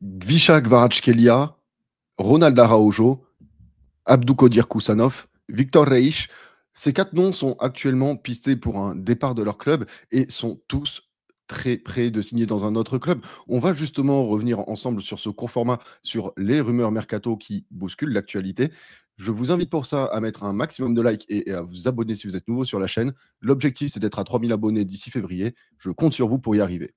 Gvisha Kvaratskhelia, Ronald Araujo, Abdoukodir Koussanov, Victor Reich. Ces 4 noms sont actuellement pistés pour un départ de leur club et sont tous très près de signer dans un autre club. On va justement revenir ensemble sur ce court format, sur les rumeurs mercato qui bousculent l'actualité. Je vous invite pour ça à mettre un maximum de likes et à vous abonner si vous êtes nouveau sur la chaîne. L'objectif, c'est d'être à 3000 abonnés d'ici février. Je compte sur vous pour y arriver.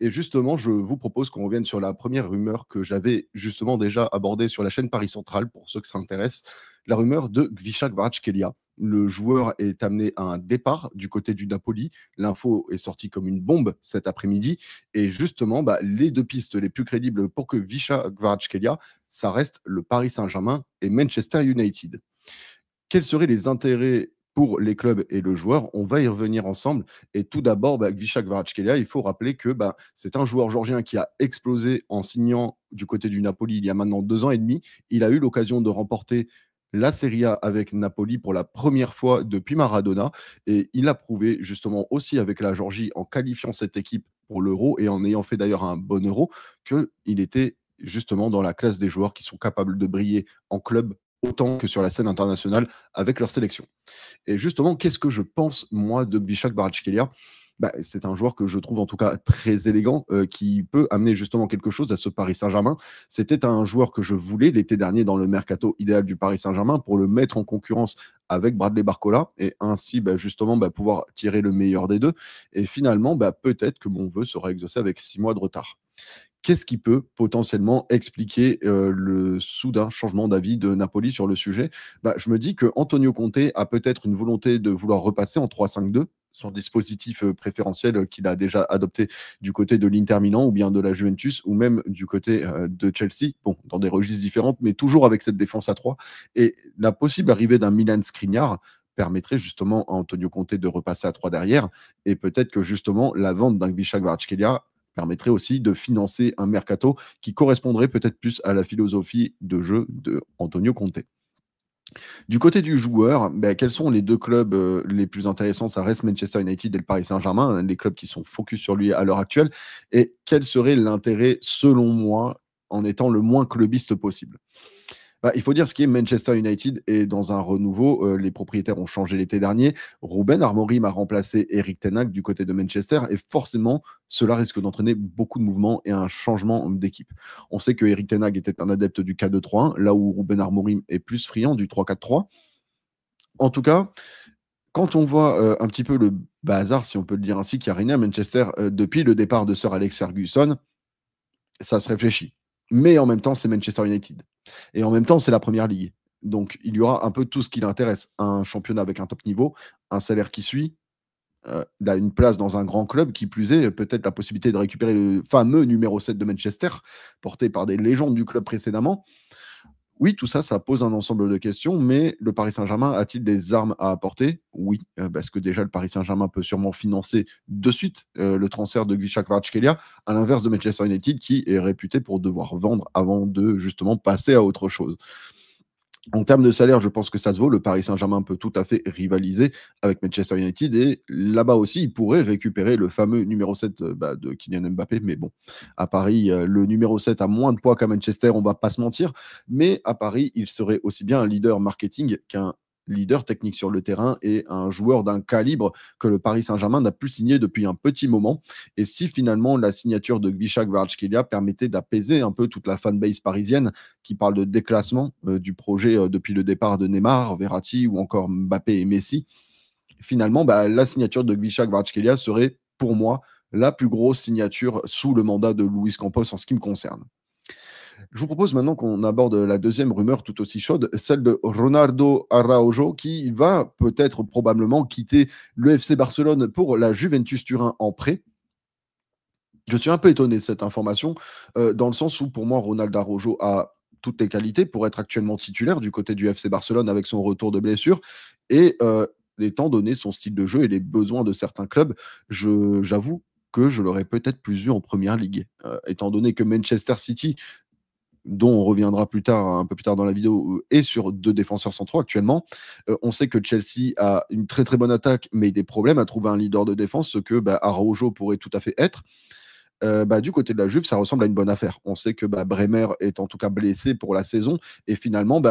Et justement, je vous propose qu'on revienne sur la première rumeur que j'avais justement déjà abordée sur la chaîne Paris Central, pour ceux que ça intéresse, la rumeur de Gvisha Kvaratskhelia. Le joueur est amené à un départ du côté du Napoli. L'info est sortie comme une bombe cet après-midi. Et justement, les deux pistes les plus crédibles pour que Gvisha Kvaratskhelia, ça reste le Paris Saint-Germain et Manchester United. Quels seraient les intérêts pour les clubs et le joueur? On va y revenir ensemble. Et tout d'abord, Gvisha Kvaratskhelia, il faut rappeler que c'est un joueur georgien qui a explosé en signant du côté du Napoli il y a maintenant 2 ans et demi. Il a eu l'occasion de remporter la Serie A avec Napoli pour la première fois depuis Maradona. Et il a prouvé justement aussi avec la Géorgie, en qualifiant cette équipe pour l'Euro et en ayant fait d'ailleurs un bon Euro, qu'il était justement dans la classe des joueurs qui sont capables de briller en club autant que sur la scène internationale avec leur sélection. Et justement, qu'est-ce que je pense, moi, de Gvisha Kvaratskhelia? C'est un joueur que je trouve en tout cas très élégant, qui peut amener justement quelque chose à ce Paris Saint-Germain. C'était un joueur que je voulais l'été dernier dans le mercato idéal du Paris Saint-Germain pour le mettre en concurrence avec Bradley Barcola et ainsi justement pouvoir tirer le meilleur des deux. Et finalement, peut-être que mon vœu sera exaucé avec 6 mois de retard. Qu'est-ce qui peut potentiellement expliquer le soudain changement d'avis de Napoli sur le sujet? Je me dis que Antonio Conte a peut-être une volonté de vouloir repasser en 3-5-2, son dispositif préférentiel qu'il a déjà adopté du côté de l'Inter Milan ou bien de la Juventus ou même du côté de Chelsea, bon, dans des registres différents, mais toujours avec cette défense à 3. Et la possible arrivée d'un Milan Skriniar permettrait justement à Antonio Conte de repasser à 3 derrière et peut-être que justement la vente d'un Gvisha Kvaratskhelia permettrait aussi de financer un mercato qui correspondrait peut-être plus à la philosophie de jeu de Antonio Conte. Du côté du joueur, quels sont les 2 clubs les plus intéressants? Ça reste Manchester United et le Paris Saint-Germain, les clubs qui sont focus sur lui à l'heure actuelle. Et quel serait l'intérêt, selon moi, en étant le moins clubiste possible? Il faut dire ce qui est, Manchester United est dans un renouveau. Les propriétaires ont changé l'été dernier. Ruben Amorim a remplacé Eric Ten Hag du côté de Manchester et forcément, cela risque d'entraîner beaucoup de mouvements et un changement d'équipe. On sait que Eric Ten Hag était un adepte du 4-2-3-1, là où Ruben Amorim est plus friand du 3-4-3. En tout cas, quand on voit un petit peu le bazar, si on peut le dire ainsi, qui a régné à Manchester depuis le départ de Sir Alex Ferguson, ça se réfléchit. Mais en même temps, c'est Manchester United. Et en même temps, c'est la première ligue. Donc, il y aura un peu tout ce qui l'intéresse. Un championnat avec un top niveau, un salaire qui suit, il a une place dans un grand club, qui plus est, peut-être la possibilité de récupérer le fameux numéro 7 de Manchester, porté par des légendes du club précédemment. Oui, tout ça, ça pose un ensemble de questions, mais le Paris Saint-Germain a-t-il des armes à apporter? Oui, parce que déjà, le Paris Saint-Germain peut sûrement financer de suite le transfert de Gvisha Kvaratskhelia, à l'inverse de Manchester United, qui est réputé pour devoir vendre avant de justement passer à autre chose. En termes de salaire, je pense que ça se vaut. Le Paris Saint-Germain peut tout à fait rivaliser avec Manchester United et là-bas aussi, il pourrait récupérer le fameux numéro 7 de Kylian Mbappé. Mais bon, à Paris, le numéro 7 a moins de poids qu'à Manchester, on ne va pas se mentir. Mais à Paris, il serait aussi bien un leader marketing qu'un leader technique sur le terrain et un joueur d'un calibre que le Paris Saint-Germain n'a plus signé depuis un petit moment. Et si finalement la signature de Gvisha Kvaratskhelia permettait d'apaiser un peu toute la fanbase parisienne qui parle de déclassement du projet depuis le départ de Neymar, Verratti ou encore Mbappé et Messi, finalement, la signature de Gvisha Kvaratskhelia serait pour moi la plus grosse signature sous le mandat de Luis Campos en ce qui me concerne. Je vous propose maintenant qu'on aborde la deuxième rumeur tout aussi chaude, celle de Ronaldo Araujo, qui va peut-être probablement quitter le FC Barcelone pour la Juventus Turin en prêt. Je suis un peu étonné de cette information, dans le sens où pour moi, Ronaldo Araujo a toutes les qualités pour être actuellement titulaire du côté du FC Barcelone avec son retour de blessure et étant donné son style de jeu et les besoins de certains clubs, j'avoue que je l'aurais peut-être plus vu en première ligue. Étant donné que Manchester City, dont on reviendra plus tard, un peu plus tard dans la vidéo, est sur 2 défenseurs centraux actuellement. On sait que Chelsea a une très très bonne attaque, mais des problèmes à trouver un leader de défense, ce que Araujo pourrait tout à fait être. Du côté de la Juve, ça ressemble à une bonne affaire. On sait que, Bremer est en tout cas blessé pour la saison et finalement,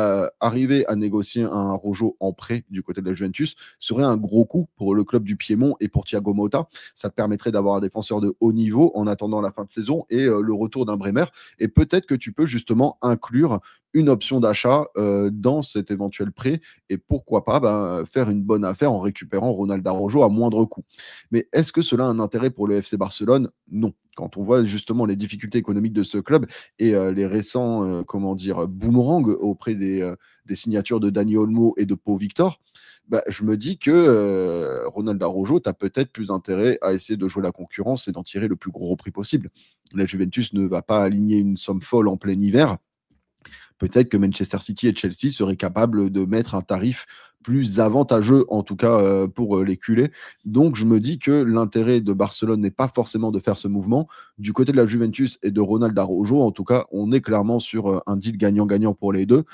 arriver à négocier un Rojo en prêt du côté de la Juventus serait un gros coup pour le club du Piémont et pour Thiago Motta. Ça te permettrait d'avoir un défenseur de haut niveau en attendant la fin de saison et le retour d'un Bremer et peut-être que tu peux justement inclure une option d'achat, dans cet éventuel prêt et pourquoi pas, faire une bonne affaire en récupérant Ronald Araujo à moindre coût. Mais est-ce que cela a un intérêt pour le FC Barcelone? Non. Quand on voit justement les difficultés économiques de ce club et les récents, comment dire, boomerangs auprès des signatures de Dani Olmo et de Pau Victor, je me dis que Ronald Araujo, tu as peut-être plus intérêt à essayer de jouer la concurrence et d'en tirer le plus gros prix possible. La Juventus ne va pas aligner une somme folle en plein hiver. Peut-être que Manchester City et Chelsea seraient capables de mettre un tarif plus avantageux, en tout cas pour les culés. Donc je me dis que l'intérêt de Barcelone n'est pas forcément de faire ce mouvement. Du côté de la Juventus et de Ronald Araujo, en tout cas, on est clairement sur un deal gagnant-gagnant pour les deux.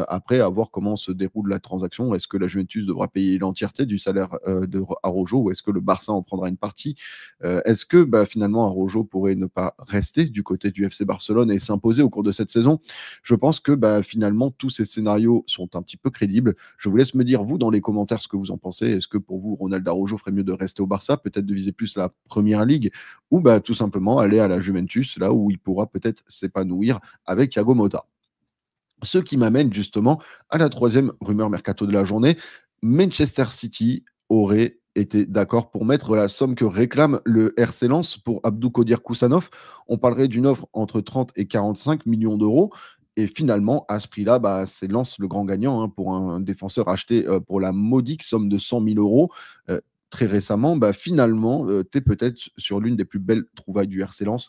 Après, à voir comment se déroule la transaction. Est-ce que la Juventus devra payer l'entièreté du salaire de Araujo ou est-ce que le Barça en prendra une partie? Est-ce que finalement Araujo pourrait ne pas rester du côté du FC Barcelone et s'imposer au cours de cette saison? Je pense que finalement tous ces scénarios sont un petit peu crédibles. Je vous laisse me dire, vous, dans les commentaires, ce que vous en pensez. Est-ce que pour vous, Ronald Araujo ferait mieux de rester au Barça, peut-être de viser plus la première ligue, ou tout simplement aller à la Juventus, là où il pourra peut-être s'épanouir avec Thiago Motta? Ce qui m'amène justement à la troisième rumeur mercato de la journée. Manchester City aurait été d'accord pour mettre la somme que réclame le RC Lens pour Abdoukodir Koussanov. On parlerait d'une offre entre 30 et 45 millions d'euros. Et finalement, à ce prix-là, c'est Lens le grand gagnant pour un défenseur acheté pour la modique somme de 100 000 euros. Très récemment, finalement, tu es peut-être sur l'une des plus belles trouvailles du RC Lens.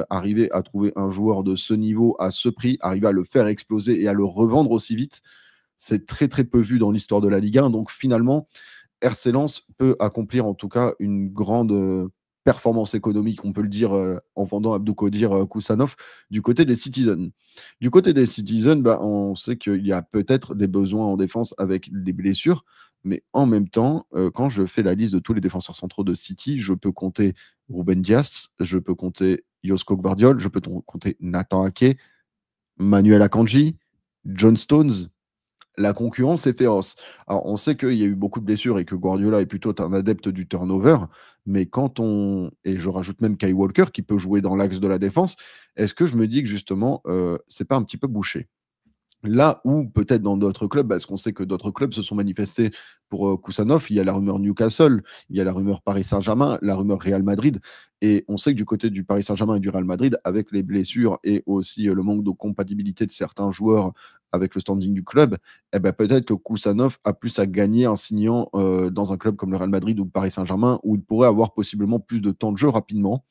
Arriver à trouver un joueur de ce niveau à ce prix, arriver à le faire exploser et à le revendre aussi vite, c'est très très peu vu dans l'histoire de la Ligue 1. Donc finalement, RC Lens peut accomplir en tout cas une grande performance économique, on peut le dire, en vendant Abdoukodir Koussanov du côté des Citizens. Du côté des Citizens, on sait qu'il y a peut-être des besoins en défense avec des blessures, mais en même temps, quand je fais la liste de tous les défenseurs centraux de City, je peux compter Ruben Dias, je peux compter Josko Gvardiol, je peux compter Nathan Ake, Manuel Akanji, John Stones. La concurrence est féroce. Alors, on sait qu'il y a eu beaucoup de blessures et que Guardiola est plutôt un adepte du turnover, mais quand on et je rajoute même Kyle Walker qui peut jouer dans l'axe de la défense, est-ce que je me dis que justement, c'est pas un petit peu bouché? Là où peut-être dans d'autres clubs, parce qu'on sait que d'autres clubs se sont manifestés pour Koussanov, il y a la rumeur Newcastle, il y a la rumeur Paris Saint-Germain, la rumeur Real Madrid. Et on sait que du côté du Paris Saint-Germain et du Real Madrid, avec les blessures et aussi le manque de compatibilité de certains joueurs avec le standing du club, peut-être que Koussanov a plus à gagner en signant dans un club comme le Real Madrid ou le Paris Saint-Germain, où il pourrait avoir possiblement plus de temps de jeu rapidement.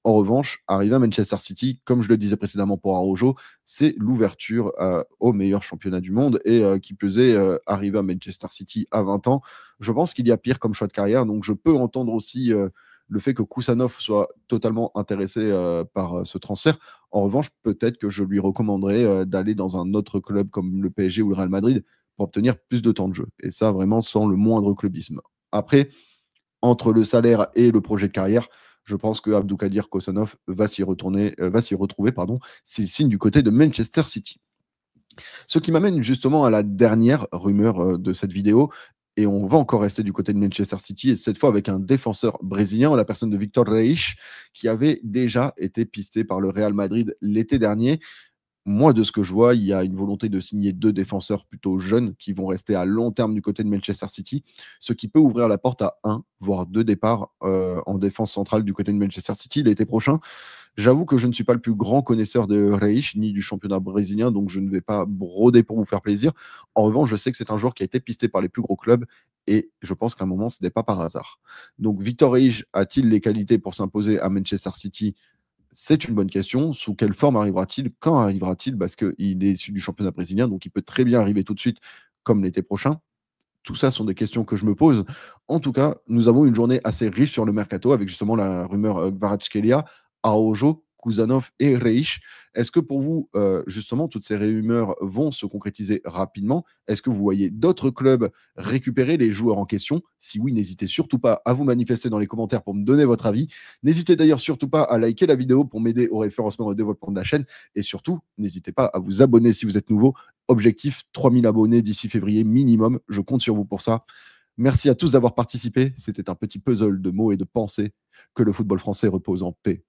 En revanche, arriver à Manchester City, comme je le disais précédemment pour Araujo, c'est l'ouverture au meilleur championnat du monde. Et qui plus est, arriver à Manchester City à 20 ans, je pense qu'il y a pire comme choix de carrière. Donc je peux entendre aussi le fait que Koussanov soit totalement intéressé par ce transfert. En revanche, peut-être que je lui recommanderais d'aller dans un autre club comme le PSG ou le Real Madrid pour obtenir plus de temps de jeu. Et ça, vraiment, sans le moindre clubisme. Après, entre le salaire et le projet de carrière, je pense que Abdoukadir Kosanov va s'y retrouver, s'il signe du côté de Manchester City. Ce qui m'amène justement à la dernière rumeur de cette vidéo, et on va encore rester du côté de Manchester City, et cette fois avec un défenseur brésilien, la personne de Victor Reis, qui avait déjà été pisté par le Real Madrid l'été dernier. Moi, de ce que je vois, il y a une volonté de signer 2 défenseurs plutôt jeunes qui vont rester à long terme du côté de Manchester City, ce qui peut ouvrir la porte à 1 voire 2 départs, en défense centrale du côté de Manchester City l'été prochain. J'avoue que je ne suis pas le plus grand connaisseur de Reich, ni du championnat brésilien, donc je ne vais pas broder pour vous faire plaisir. En revanche, je sais que c'est un joueur qui a été pisté par les plus gros clubs et je pense qu'à un moment, ce n'est pas par hasard. Donc Victor Reich a-t-il les qualités pour s'imposer à Manchester City? C'est une bonne question. Sous quelle forme arrivera-t-il? Quand arrivera-t-il? Parce qu'il est issu du championnat brésilien, donc il peut très bien arriver tout de suite, comme l'été prochain. Tout ça sont des questions que je me pose. En tout cas, nous avons une journée assez riche sur le mercato, avec justement la rumeur Kvaratskhelia, Araujo, Kuzanov et Reish. Est-ce que pour vous, justement, toutes ces rumeurs vont se concrétiser rapidement? Est-ce que vous voyez d'autres clubs récupérer les joueurs en question? Si oui, n'hésitez surtout pas à vous manifester dans les commentaires pour me donner votre avis. N'hésitez d'ailleurs surtout pas à liker la vidéo pour m'aider au référencement et au développement de la chaîne. Et surtout, n'hésitez pas à vous abonner si vous êtes nouveau. Objectif 3000 abonnés d'ici février minimum. Je compte sur vous pour ça. Merci à tous d'avoir participé. C'était un petit puzzle de mots et de pensées. Que le football français repose en paix.